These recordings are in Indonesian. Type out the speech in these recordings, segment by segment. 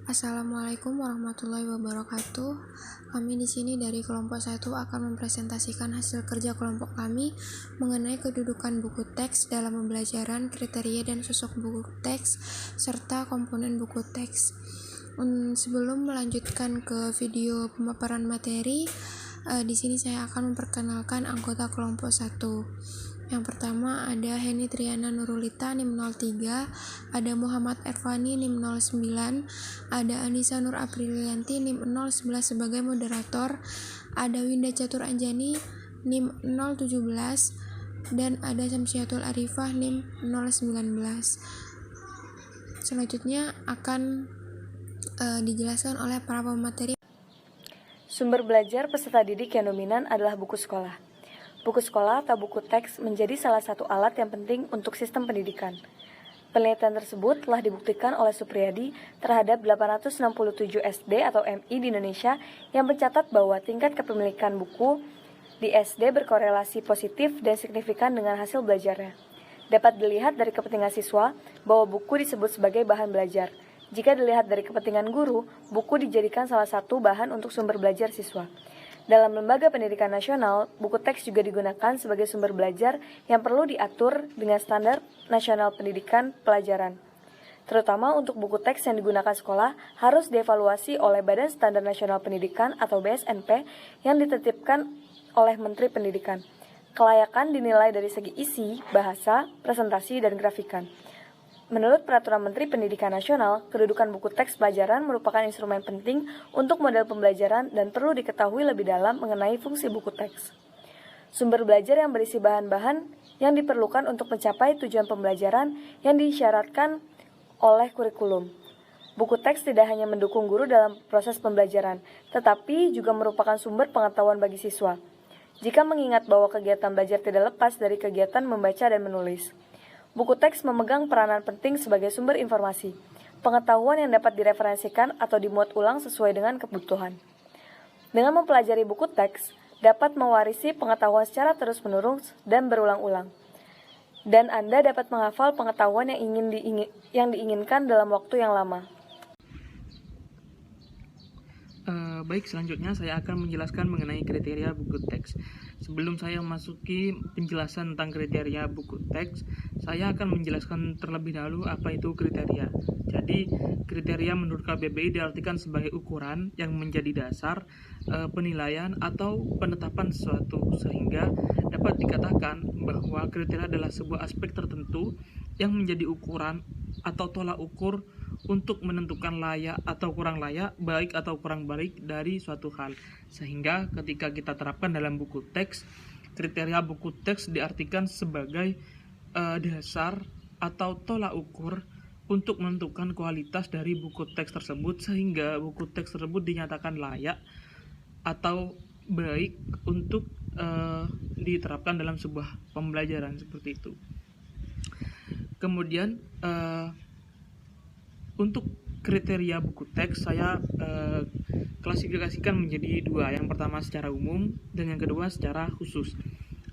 Assalamualaikum warahmatullahi wabarakatuh. Kami di sini dari kelompok 1 akan mempresentasikan hasil kerja kelompok kami mengenai kedudukan buku teks dalam pembelajaran, kriteria dan sosok buku teks, serta komponen buku teks. Sebelum melanjutkan ke video pemaparan materi, di sini saya akan memperkenalkan anggota kelompok 1. Yang pertama ada Heni Triana Nurulita NIM 03, ada Muhammad Ervani NIM 09, ada Anissa Nur Aprilianti NIM 011 sebagai moderator, ada Winda Catur Anjani NIM 017, dan ada Samsiatul Arifah NIM 019. Selanjutnya akan dijelaskan oleh para pemateri. Sumber belajar peserta didik yang dominan adalah buku sekolah. Buku sekolah atau buku teks menjadi salah satu alat yang penting untuk sistem pendidikan. Penelitian tersebut telah dibuktikan oleh Supriyadi terhadap 867 SD atau MI di Indonesia yang mencatat bahwa tingkat kepemilikan buku di SD berkorelasi positif dan signifikan dengan hasil belajarnya. Dapat dilihat dari kepentingan siswa bahwa buku disebut sebagai bahan belajar. Jika dilihat dari kepentingan guru, buku dijadikan salah satu bahan untuk sumber belajar siswa. Dalam lembaga pendidikan nasional, buku teks juga digunakan sebagai sumber belajar yang perlu diatur dengan standar nasional pendidikan pelajaran. Terutama untuk buku teks yang digunakan sekolah harus dievaluasi oleh Badan Standar Nasional Pendidikan atau BSNP yang ditetapkan oleh Menteri Pendidikan. Kelayakan dinilai dari segi isi, bahasa, presentasi, dan grafikan. Menurut Peraturan Menteri Pendidikan Nasional, kedudukan buku teks pelajaran merupakan instrumen penting untuk model pembelajaran dan perlu diketahui lebih dalam mengenai fungsi buku teks. Sumber belajar yang berisi bahan-bahan yang diperlukan untuk mencapai tujuan pembelajaran yang disyaratkan oleh kurikulum. Buku teks tidak hanya mendukung guru dalam proses pembelajaran, tetapi juga merupakan sumber pengetahuan bagi siswa. Jika mengingat bahwa kegiatan belajar tidak lepas dari kegiatan membaca dan menulis. Buku teks memegang peranan penting sebagai sumber informasi, pengetahuan yang dapat direferensikan atau dimuat ulang sesuai dengan kebutuhan. Dengan mempelajari buku teks, dapat mewarisi pengetahuan secara terus-menerus dan berulang-ulang. Dan Anda dapat menghafal pengetahuan yang diinginkan dalam waktu yang lama. Baik, selanjutnya saya akan menjelaskan mengenai kriteria buku teks. Sebelum saya memasuki penjelasan tentang kriteria buku teks, saya akan menjelaskan terlebih dahulu apa itu kriteria. Jadi, kriteria menurut KBBI diartikan sebagai ukuran yang menjadi dasar penilaian atau penetapan sesuatu, sehingga dapat dikatakan bahwa kriteria adalah sebuah aspek tertentu yang menjadi ukuran atau tolak ukur untuk menentukan layak atau kurang layak, baik atau kurang baik dari suatu hal. Sehingga ketika kita terapkan dalam buku teks, kriteria buku teks diartikan sebagai dasar atau tolak ukur untuk menentukan kualitas dari buku teks tersebut, sehingga buku teks tersebut dinyatakan layak atau baik untuk diterapkan dalam sebuah pembelajaran seperti itu. Kemudian untuk kriteria buku teks saya klasifikasikan menjadi dua. Yang pertama secara umum dan yang kedua secara khusus.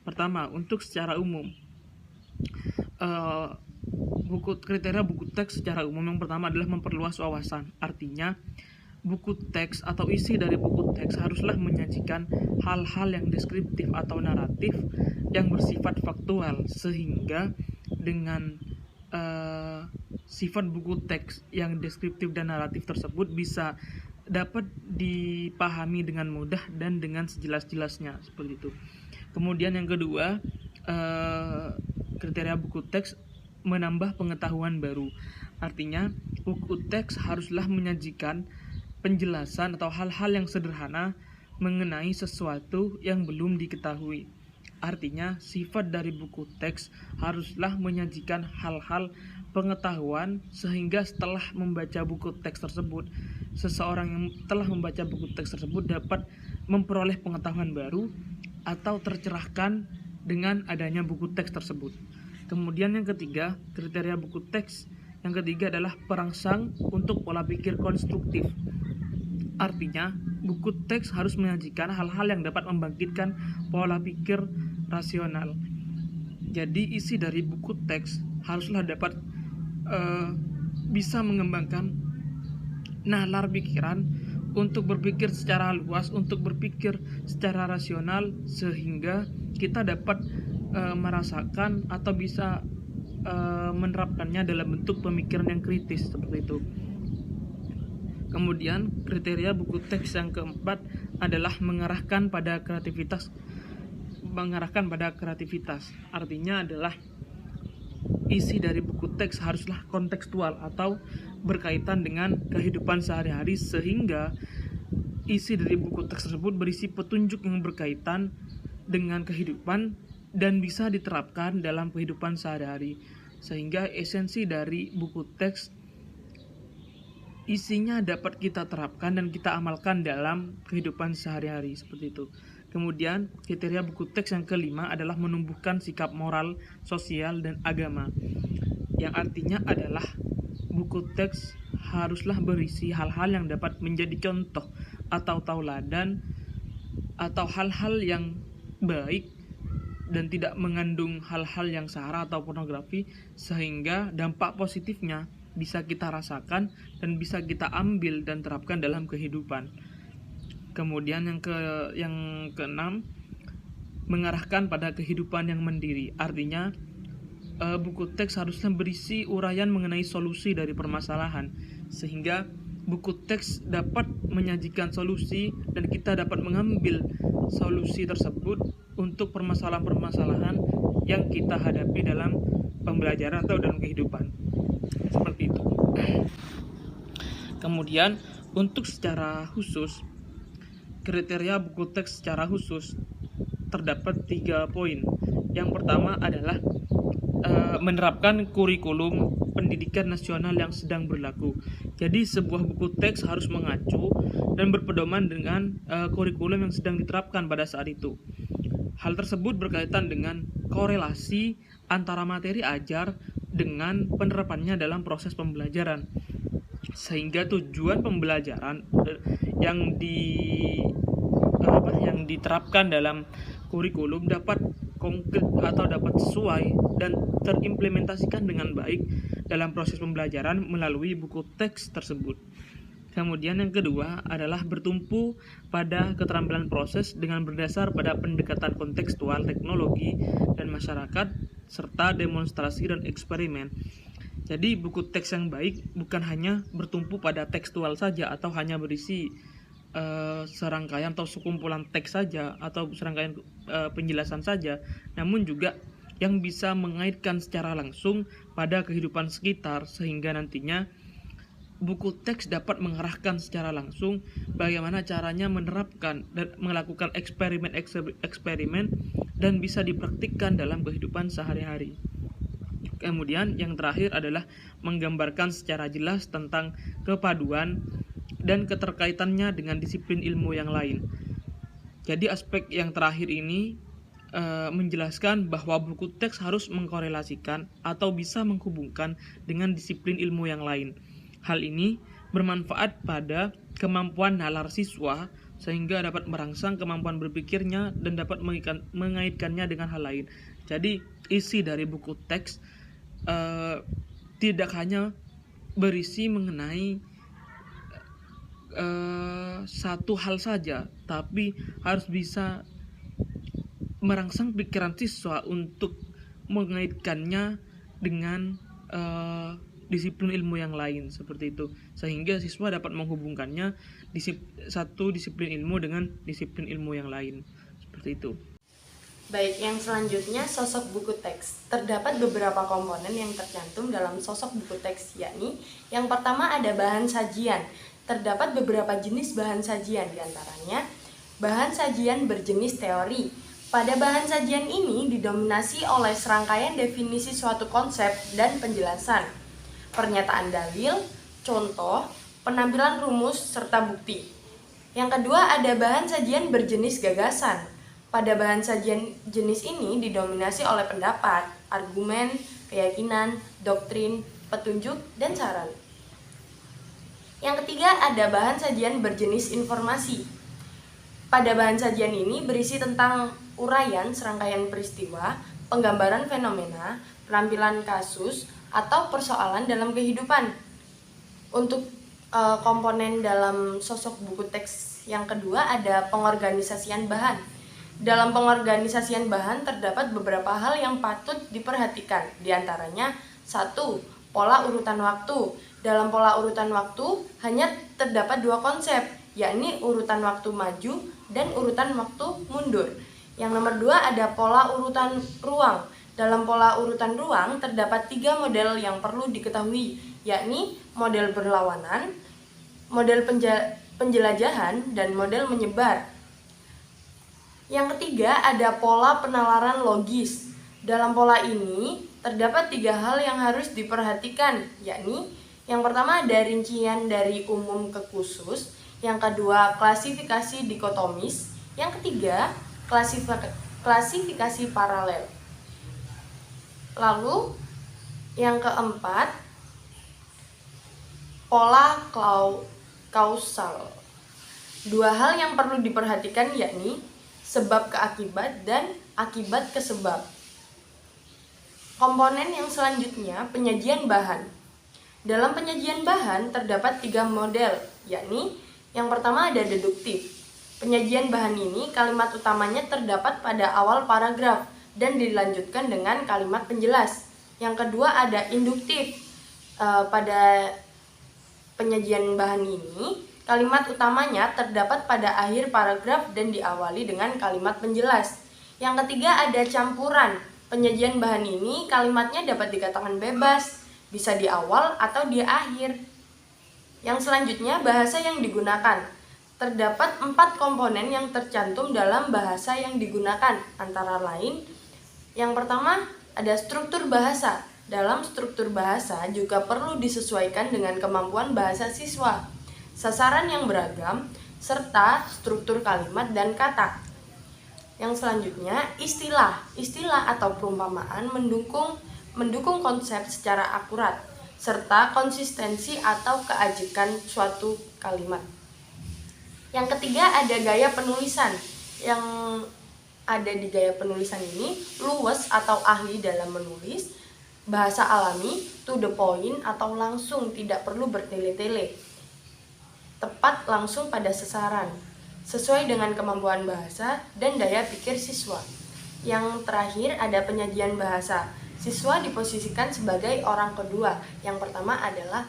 Pertama, untuk secara umum, kriteria buku teks secara umum yang pertama adalah memperluas wawasan. Artinya buku teks atau isi dari buku teks haruslah menyajikan hal-hal yang deskriptif atau naratif yang bersifat faktual, sehingga dengan sifat buku teks yang deskriptif dan naratif tersebut bisa dapat dipahami dengan mudah dan dengan sejelas-jelasnya, seperti itu. Kemudian yang kedua, kriteria buku teks menambah pengetahuan baru. Artinya buku teks haruslah menyajikan penjelasan atau hal-hal yang sederhana mengenai sesuatu yang belum diketahui. Artinya, sifat dari buku teks haruslah menyajikan hal-hal pengetahuan sehingga setelah membaca buku teks tersebut, seseorang yang telah membaca buku teks tersebut dapat memperoleh pengetahuan baru atau tercerahkan dengan adanya buku teks tersebut. Kemudian yang ketiga, kriteria buku teks yang ketiga adalah perangsang untuk pola pikir konstruktif. Artinya, buku teks harus menyajikan hal-hal yang dapat membangkitkan pola pikir rasional. Jadi isi dari buku teks haruslah dapat bisa mengembangkan nalar pikiran untuk berpikir secara luas, untuk berpikir secara rasional, sehingga kita dapat merasakan atau bisa menerapkannya dalam bentuk pemikiran yang kritis seperti itu. Kemudian kriteria buku teks yang keempat adalah mengarahkan pada kreativitas. Artinya adalah isi dari buku teks haruslah kontekstual atau berkaitan dengan kehidupan sehari-hari, sehingga isi dari buku teks tersebut berisi petunjuk yang berkaitan dengan kehidupan dan bisa diterapkan dalam kehidupan sehari-hari, sehingga esensi dari buku teks isinya dapat kita terapkan dan kita amalkan dalam kehidupan sehari-hari seperti itu. Kemudian kriteria buku teks yang kelima adalah menumbuhkan sikap moral, sosial, dan agama, yang artinya adalah buku teks haruslah berisi hal-hal yang dapat menjadi contoh atau tauladan atau hal-hal yang baik dan tidak mengandung hal-hal yang sara atau pornografi, sehingga dampak positifnya bisa kita rasakan dan bisa kita ambil dan terapkan dalam kehidupan. Kemudian yang keenam, mengarahkan pada kehidupan yang mandiri. Artinya buku teks harusnya berisi uraian mengenai solusi dari permasalahan, sehingga buku teks dapat menyajikan solusi dan kita dapat mengambil solusi tersebut untuk permasalahan-permasalahan yang kita hadapi dalam pembelajaran atau dalam kehidupan. Seperti itu. Kemudian untuk secara khusus, kriteria buku teks secara khusus terdapat 3 poin. Yang pertama adalah menerapkan kurikulum pendidikan nasional yang sedang berlaku. Jadi sebuah buku teks harus mengacu dan berpedoman dengan kurikulum yang sedang diterapkan pada saat itu. Hal tersebut berkaitan dengan korelasi antara materi ajar dengan penerapannya dalam proses pembelajaran, sehingga tujuan pembelajaran yang diterapkan dalam kurikulum dapat konkret atau dapat sesuai dan terimplementasikan dengan baik dalam proses pembelajaran melalui buku teks tersebut. Kemudian yang kedua adalah bertumpu pada keterampilan proses dengan berdasar pada pendekatan kontekstual, teknologi, dan masyarakat, serta demonstrasi dan eksperimen. Jadi buku teks yang baik bukan hanya bertumpu pada tekstual saja atau hanya berisi serangkaian atau sekumpulan teks saja atau serangkaian penjelasan saja, namun juga yang bisa mengaitkan secara langsung pada kehidupan sekitar, sehingga nantinya buku teks dapat mengarahkan secara langsung bagaimana caranya menerapkan dan melakukan eksperimen dan bisa dipraktikkan dalam kehidupan sehari-hari. Kemudian yang terakhir adalah menggambarkan secara jelas tentang kepaduan dan keterkaitannya dengan disiplin ilmu yang lain. Jadi aspek yang terakhir ini menjelaskan bahwa buku teks harus mengkorelasikan atau bisa menghubungkan dengan disiplin ilmu yang lain. Hal ini bermanfaat pada kemampuan nalar siswa sehingga dapat merangsang kemampuan berpikirnya dan dapat mengaitkannya dengan hal lain. Jadi isi dari buku teks tidak hanya berisi mengenai satu hal saja, tapi harus bisa merangsang pikiran siswa untuk mengaitkannya dengan disiplin ilmu yang lain seperti itu, sehingga siswa dapat menghubungkannya satu disiplin ilmu dengan disiplin ilmu yang lain seperti itu. Baik, yang selanjutnya sosok buku teks. Terdapat beberapa komponen yang tercantum dalam sosok buku teks, yakni yang pertama ada bahan sajian. Terdapat beberapa jenis bahan sajian, diantaranya bahan sajian berjenis teori. Pada bahan sajian ini didominasi oleh serangkaian definisi suatu konsep dan penjelasan, pernyataan dalil, contoh, penampilan rumus, serta bukti. Yang kedua ada bahan sajian berjenis gagasan. Pada bahan sajian jenis ini didominasi oleh pendapat, argumen, keyakinan, doktrin, petunjuk, dan saran. Yang ketiga ada bahan sajian berjenis informasi. Pada bahan sajian ini berisi tentang uraian serangkaian peristiwa, penggambaran fenomena, penampilan kasus, atau persoalan dalam kehidupan. Untuk komponen dalam sosok buku teks yang kedua ada pengorganisasian bahan. Dalam pengorganisasian bahan terdapat beberapa hal yang patut diperhatikan. Di antaranya, 1. Pola urutan waktu. Dalam pola urutan waktu hanya terdapat dua konsep, yakni urutan waktu maju dan urutan waktu mundur. Yang nomor 2 ada pola urutan ruang. Dalam pola urutan ruang terdapat 3 model yang perlu diketahui, yakni model berlawanan, model penjelajahan, dan model menyebar. Yang ketiga ada pola penalaran logis. Dalam pola ini terdapat 3 hal yang harus diperhatikan, yakni yang pertama ada rincian dari umum ke khusus, yang kedua klasifikasi dikotomis, yang ketiga klasifikasi paralel. Lalu yang keempat pola kausal. 2 hal yang perlu diperhatikan yakni sebab ke akibat dan akibat ke sebab. Komponen yang selanjutnya penyajian bahan. Dalam penyajian bahan terdapat 3 model, yakni yang pertama ada deduktif. Penyajian bahan ini kalimat utamanya terdapat pada awal paragraf dan dilanjutkan dengan kalimat penjelas. Yang kedua ada induktif. Pada penyajian bahan ini kalimat utamanya terdapat pada akhir paragraf dan diawali dengan kalimat penjelas. Yang ketiga ada campuran. Penyajian bahan ini kalimatnya dapat dikatakan bebas, bisa di awal atau di akhir. Yang selanjutnya bahasa yang digunakan. Terdapat 4 komponen yang tercantum dalam bahasa yang digunakan, antara lain yang pertama ada struktur bahasa. Dalam struktur bahasa juga perlu disesuaikan dengan kemampuan bahasa siswa, sasaran yang beragam, serta struktur kalimat dan kata. Yang selanjutnya istilah. Istilah atau perumpamaan mendukung konsep secara akurat, serta konsistensi atau keajikan suatu kalimat. Yang ketiga ada gaya penulisan. Yang ada di gaya penulisan ini luwes atau ahli dalam menulis, bahasa alami, to the point atau langsung, tidak perlu bertele-tele, tepat langsung pada sasaran, sesuai dengan kemampuan bahasa dan daya pikir siswa. Yang terakhir ada penyajian bahasa. Siswa diposisikan sebagai orang kedua. Yang pertama adalah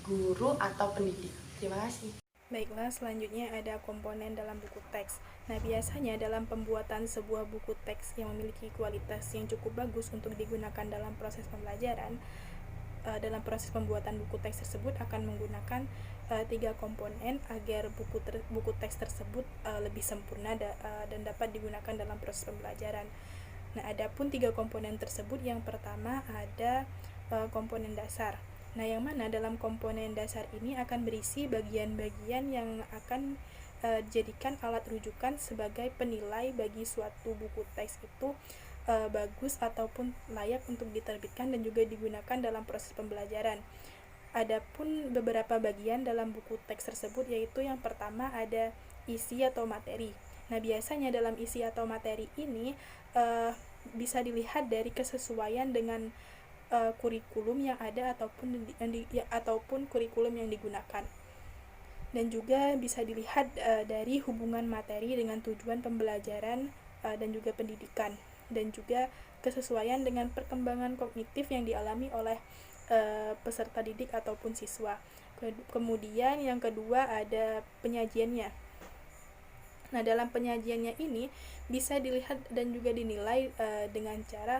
guru atau pendidik. Terima kasih. Baiklah, selanjutnya ada komponen dalam buku teks. Nah, biasanya dalam pembuatan sebuah buku teks yang memiliki kualitas yang cukup bagus untuk digunakan dalam proses pembelajaran, dalam proses pembuatan buku teks tersebut akan menggunakan 3 komponen agar buku teks tersebut lebih sempurna dan dapat digunakan dalam proses pembelajaran. Nah, adapun 3 komponen tersebut, yang pertama ada komponen dasar. Nah, yang mana dalam komponen dasar ini akan berisi bagian-bagian yang akan dijadikan alat rujukan sebagai penilai bagi suatu buku teks itu bagus ataupun layak untuk diterbitkan dan juga digunakan dalam proses pembelajaran. Adapun beberapa bagian dalam buku teks tersebut, yaitu yang pertama ada isi atau materi. Nah, biasanya dalam isi atau materi ini bisa dilihat dari kesesuaian dengan kurikulum yang ada ataupun kurikulum yang digunakan, dan juga bisa dilihat dari hubungan materi dengan tujuan pembelajaran dan juga pendidikan, dan juga kesesuaian dengan perkembangan kognitif yang dialami oleh peserta didik ataupun siswa. Kemudian yang kedua ada penyajiannya. Nah, dalam penyajiannya ini bisa dilihat dan juga dinilai dengan cara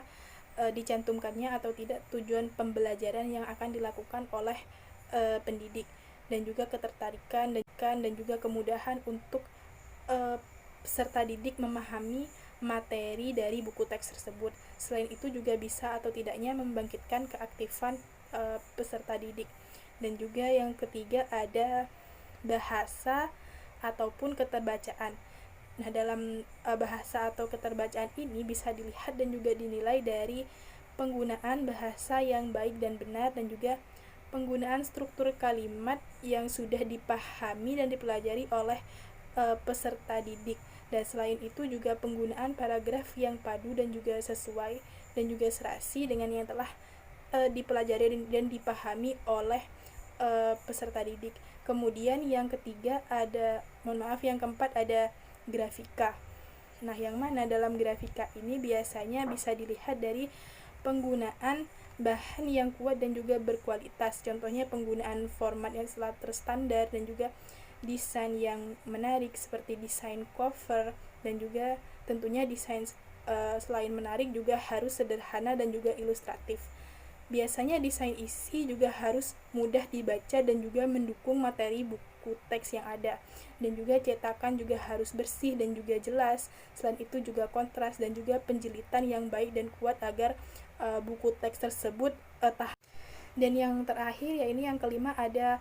dicantumkannya atau tidak tujuan pembelajaran yang akan dilakukan oleh pendidik, dan juga ketertarikan dan juga kemudahan untuk peserta didik memahami materi dari buku teks tersebut. Selain itu juga bisa atau tidaknya membangkitkan keaktifan peserta didik. Dan juga yang ketiga ada bahasa ataupun keterbacaan. Nah, dalam bahasa atau keterbacaan ini bisa dilihat dan juga dinilai dari penggunaan bahasa yang baik dan benar, dan juga penggunaan struktur kalimat yang sudah dipahami dan dipelajari oleh peserta didik. Dan selain itu juga penggunaan paragraf yang padu dan juga sesuai dan juga serasi dengan yang telah dipelajari dan dipahami oleh peserta didik. Kemudian yang keempat ada grafika. Nah, yang mana dalam grafika ini biasanya bisa dilihat dari penggunaan bahan yang kuat dan juga berkualitas. Contohnya penggunaan format yang terstandar dan juga desain yang menarik seperti desain cover, dan juga tentunya desain selain menarik juga harus sederhana dan juga ilustratif. Biasanya desain isi juga harus mudah dibaca dan juga mendukung materi buku teks yang ada. Dan juga cetakan juga harus bersih dan juga jelas. Selain itu juga kontras dan juga penjilitan yang baik dan kuat agar buku teks tersebut tahan. Dan yang terakhir, yaitu yang kelima, ada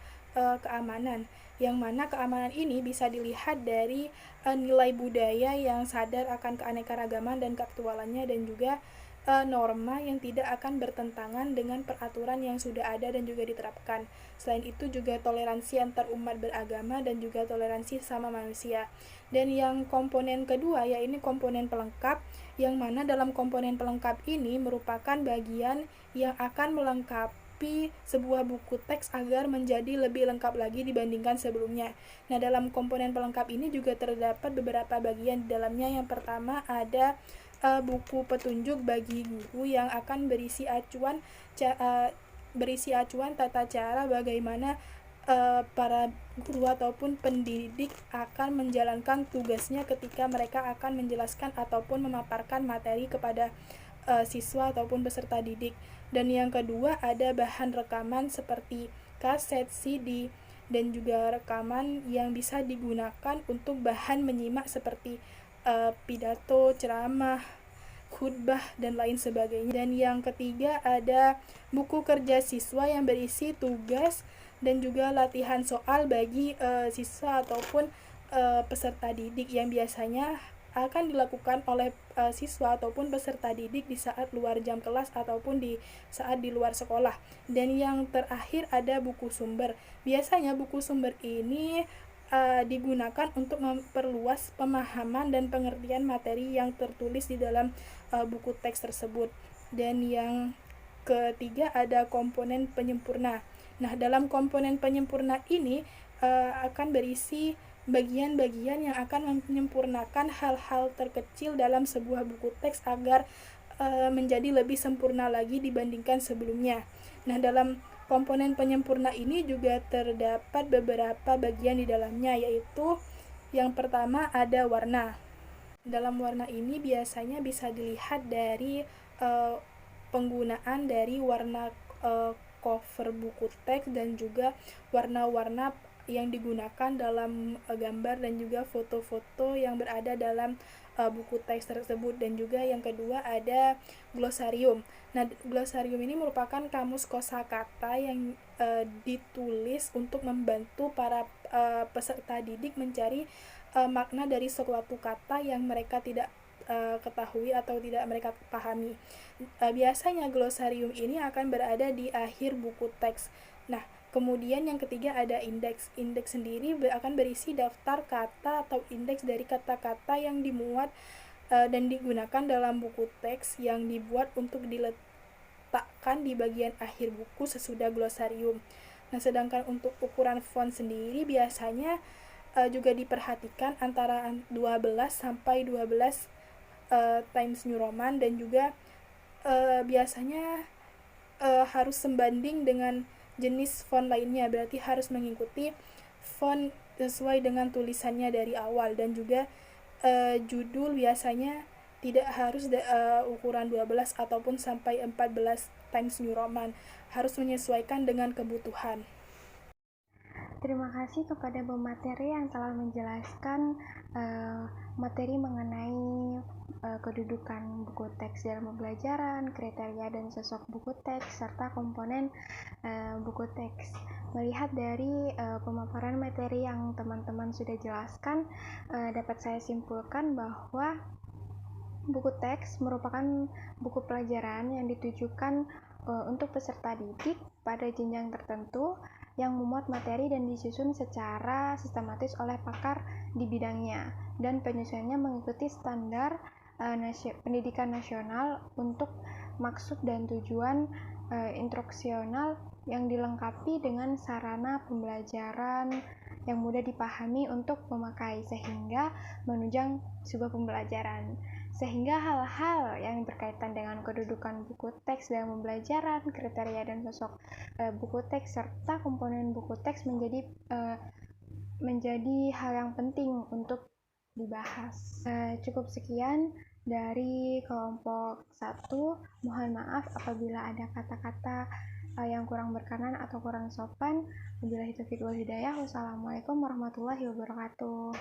keamanan. Yang mana keamanan ini bisa dilihat dari nilai budaya yang sadar akan keanekaragaman dan keaktualannya, dan juga norma yang tidak akan bertentangan dengan peraturan yang sudah ada dan juga diterapkan. Selain itu juga toleransi antar umat beragama dan juga toleransi sama manusia. Dan yang komponen kedua, yaitu komponen pelengkap, yang mana dalam komponen pelengkap ini merupakan bagian yang akan melengkapi sebuah buku teks agar menjadi lebih lengkap lagi dibandingkan sebelumnya. Nah, dalam komponen pelengkap ini juga terdapat beberapa bagian di dalamnya. Yang pertama ada buku petunjuk bagi guru yang akan berisi acuan tata cara bagaimana para guru ataupun pendidik akan menjalankan tugasnya ketika mereka akan menjelaskan ataupun memaparkan materi kepada siswa ataupun peserta didik. Dan yang kedua ada bahan rekaman seperti kaset, CD, dan juga rekaman yang bisa digunakan untuk bahan menyimak seperti pidato, ceramah, khutbah, dan lain sebagainya. Dan yang ketiga ada buku kerja siswa yang berisi tugas dan juga latihan soal bagi siswa ataupun peserta didik yang biasanya akan dilakukan oleh siswa ataupun peserta didik di saat luar jam kelas ataupun di saat di luar sekolah. Dan yang terakhir ada buku sumber. Biasanya buku sumber ini digunakan untuk memperluas pemahaman dan pengertian materi yang tertulis di dalam buku teks tersebut. Dan yang ketiga ada komponen penyempurna. Nah, dalam komponen penyempurna ini akan berisi bagian-bagian yang akan menyempurnakan hal-hal terkecil dalam sebuah buku teks agar menjadi lebih sempurna lagi dibandingkan sebelumnya. Nah, dalam komponen penyempurna ini juga terdapat beberapa bagian di dalamnya, yaitu yang pertama ada warna. Dalam warna ini biasanya bisa dilihat dari penggunaan dari warna cover buku teks dan juga warna-warna yang digunakan dalam gambar dan juga foto-foto yang berada dalam buku teks tersebut. Dan juga yang kedua ada glosarium. Nah, glosarium ini merupakan kamus kosakata yang ditulis untuk membantu para peserta didik mencari makna dari suatu kata yang mereka tidak ketahui atau tidak mereka pahami. Biasanya glosarium ini akan berada di akhir buku teks. Nah, kemudian yang ketiga ada indeks. Indeks sendiri akan berisi daftar kata atau indeks dari kata-kata yang dimuat dan digunakan dalam buku teks yang dibuat untuk diletakkan di bagian akhir buku sesudah glosarium. Nah, sedangkan untuk ukuran font sendiri biasanya juga diperhatikan antara 12 sampai 12 Times New Roman, dan juga biasanya harus sebanding dengan jenis font lainnya, berarti harus mengikuti font sesuai dengan tulisannya dari awal. Dan juga judul biasanya tidak harus ukuran 12 ataupun sampai 14 Times New Roman, harus menyesuaikan dengan kebutuhan. Terima kasih kepada pemateri yang telah menjelaskan materi mengenai kedudukan buku teks dalam pembelajaran, kriteria dan sosok buku teks, serta komponen buku teks. Melihat dari pemaparan materi yang teman-teman sudah jelaskan, dapat saya simpulkan bahwa buku teks merupakan buku pelajaran yang ditujukan untuk peserta didik pada jenjang tertentu yang memuat materi dan disusun secara sistematis oleh pakar di bidangnya, dan penyesuaiannya mengikuti standar pendidikan nasional untuk maksud dan tujuan instruksional yang dilengkapi dengan sarana pembelajaran yang mudah dipahami untuk memakai sehingga menunjang sebuah pembelajaran. Sehingga hal-hal yang berkaitan dengan kedudukan buku teks dalam pembelajaran, kriteria dan sosok buku teks serta komponen buku teks menjadi hal yang penting untuk dibahas. Cukup sekian dari kelompok 1. Mohon maaf apabila ada kata-kata yang kurang berkenan atau kurang sopan. Wabillahi taufiq wal hidayah. Wassalamualaikum warahmatullahi wabarakatuh.